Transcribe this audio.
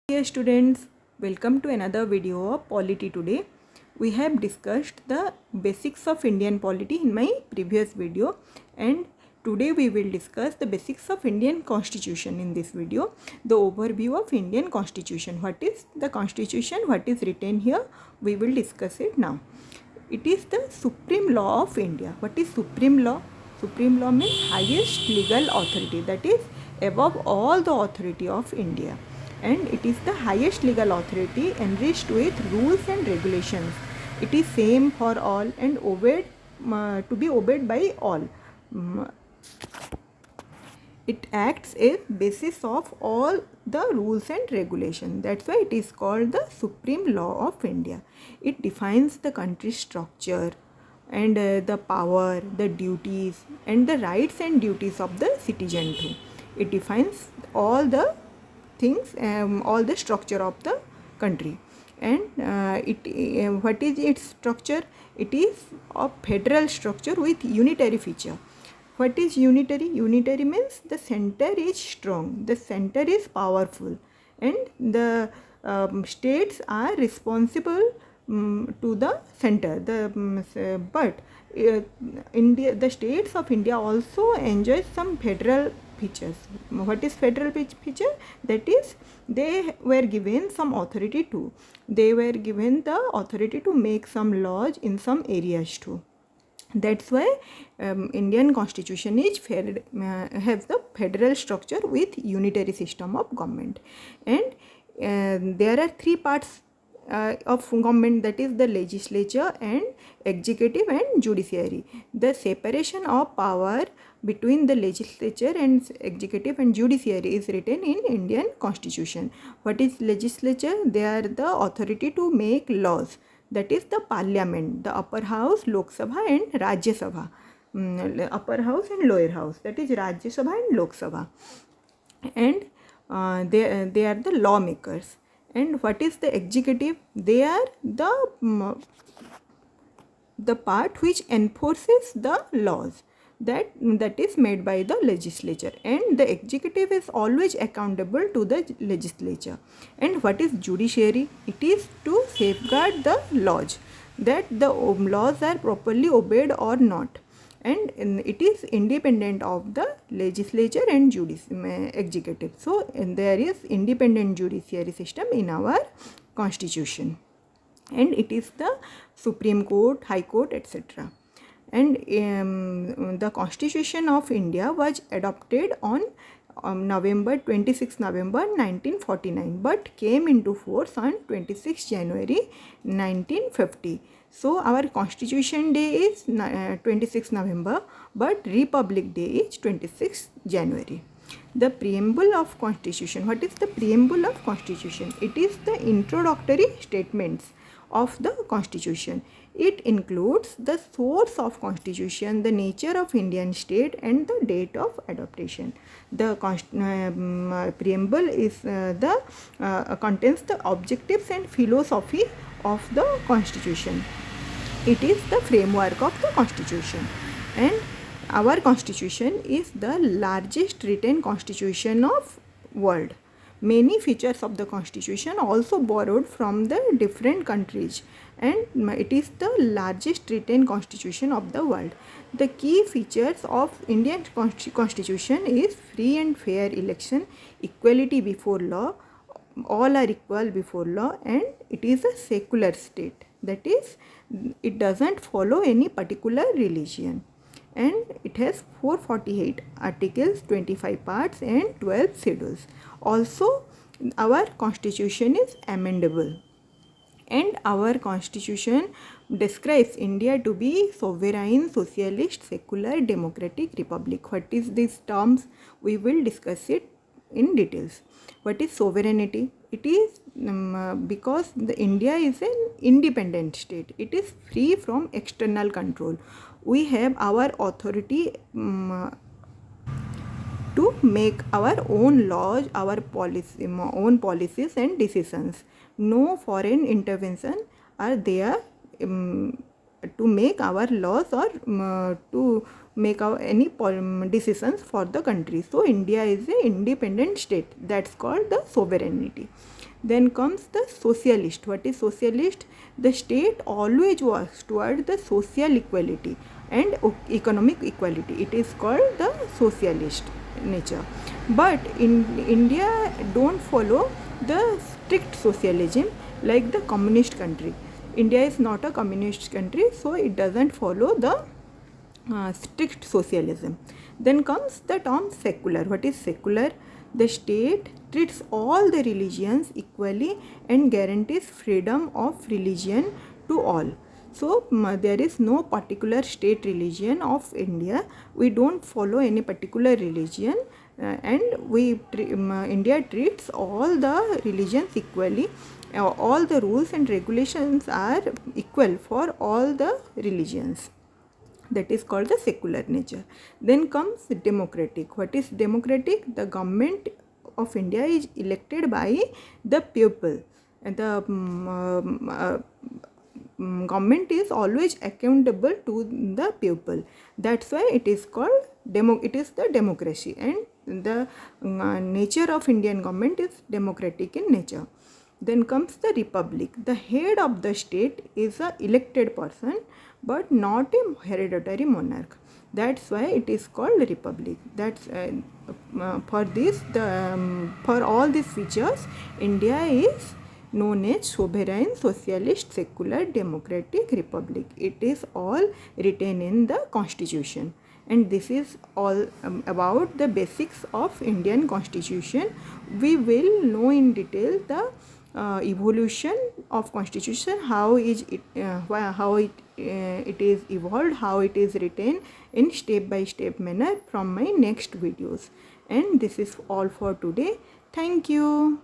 Dear students, welcome to another video of Polity Today. We have discussed the basics of Indian polity in my previous video, and today we will discuss the basics of Indian Constitution in this video. The overview of Indian Constitution. What is the Constitution? What is written here? We will discuss it now. It is the supreme law of India. What is supreme law? Supreme law means highest legal authority, that is above all the authority of India, and it is the highest legal authority enriched with rules and regulations. It is same for all and obeyed to be obeyed by all. It acts as basis of all the rules and regulations. That's why it is called the supreme law of India. It defines the country's structure and the power, the duties and the rights and duties of the citizen too. It defines all the things, all the structure of the country. And what is its structure? It is a federal structure with unitary feature. What is unitary? Unitary means the center is strong, the center is powerful, and the states are responsible to the center. But India, the states of India also enjoy some federal features. What is federal feature? That is, they were given some authority too. They were given the authority to make some laws in some areas too. That's why Indian Constitution is has the federal structure with unitary system of government. And there are three parts of government, that is the legislature and executive and judiciary. The separation of power between the legislature and executive and judiciary is written in Indian Constitution. What is legislature? They are the authority to make laws. That is the parliament, the upper house, Lok Sabha and Rajya Sabha. Upper house and lower house, that is Rajya Sabha and Lok Sabha. And they are the lawmakers. And what is the executive? They are the part which enforces the laws that is made by the legislature, and the executive is always accountable to the legislature. And what is judiciary? It is to safeguard the laws, that the laws are properly obeyed or not, and it is independent of the legislature and executive. So there is independent judiciary system in our constitution, and it is the Supreme Court, High Court, etc. And the Constitution of India was adopted on November 1949, but came into force on 26 January 1950. So our Constitution Day is 26 November, but Republic Day is 26 January. The preamble of Constitution. What is the preamble of Constitution? It is the introductory statements of the Constitution. It includes the source of Constitution, the nature of Indian state, and the date of adoption. The preamble is contains the objectives and philosophy of the Constitution. It is the framework of the Constitution, and our Constitution is the largest written Constitution of world. Many features of the Constitution also borrowed from the different countries, and it is the largest written Constitution of the world. The key features of Indian Constitution is free and fair election, equality before law, all are equal before law, and it is a secular state. That is, it doesn't follow any particular religion, and it has 448 articles, 25 parts and 12 schedules. Also, our Constitution is amendable, and our Constitution describes India to be sovereign, socialist, secular, democratic republic. What is these terms? We will discuss it in details. What is sovereignty? It is because the India is an independent state. It is free from external control. We have our authority to make our own laws, our own policies and decisions. No foreign intervention are there to make our laws or to make out any decisions for the country. So India is an independent state. That's called the sovereignty. Then comes the socialist. What is socialist? The state always works toward the social equality and economic equality. It is called the socialist nature. But in India don't follow the strict socialism like the communist country. India is not a communist country, so it doesn't follow the strict socialism. Then comes the term secular. What is secular? The state treats all the religions equally and guarantees freedom of religion to all. So there is no particular state religion of India. We don't follow any particular religion, and India treats all the religions equally. All the rules and regulations are equal for all the religions. That is called the secular nature. Then comes democratic. What is democratic? The government of India is elected by the people, and the government is always accountable to the people. That's why it is called it is the democracy, and the nature of Indian government is democratic in nature. Then comes the republic. The head of the state is a elected person, but not a hereditary monarch. That's why it is called republic. That's for all these features, India is known as sovereign, socialist, secular, democratic, republic. It is all written in the constitution. And this is all about the basics of Indian constitution. We will know in detail the evolution of constitution, how is it it is evolved, how it is written in step by step manner from my next videos. And this is all for today. Thank you.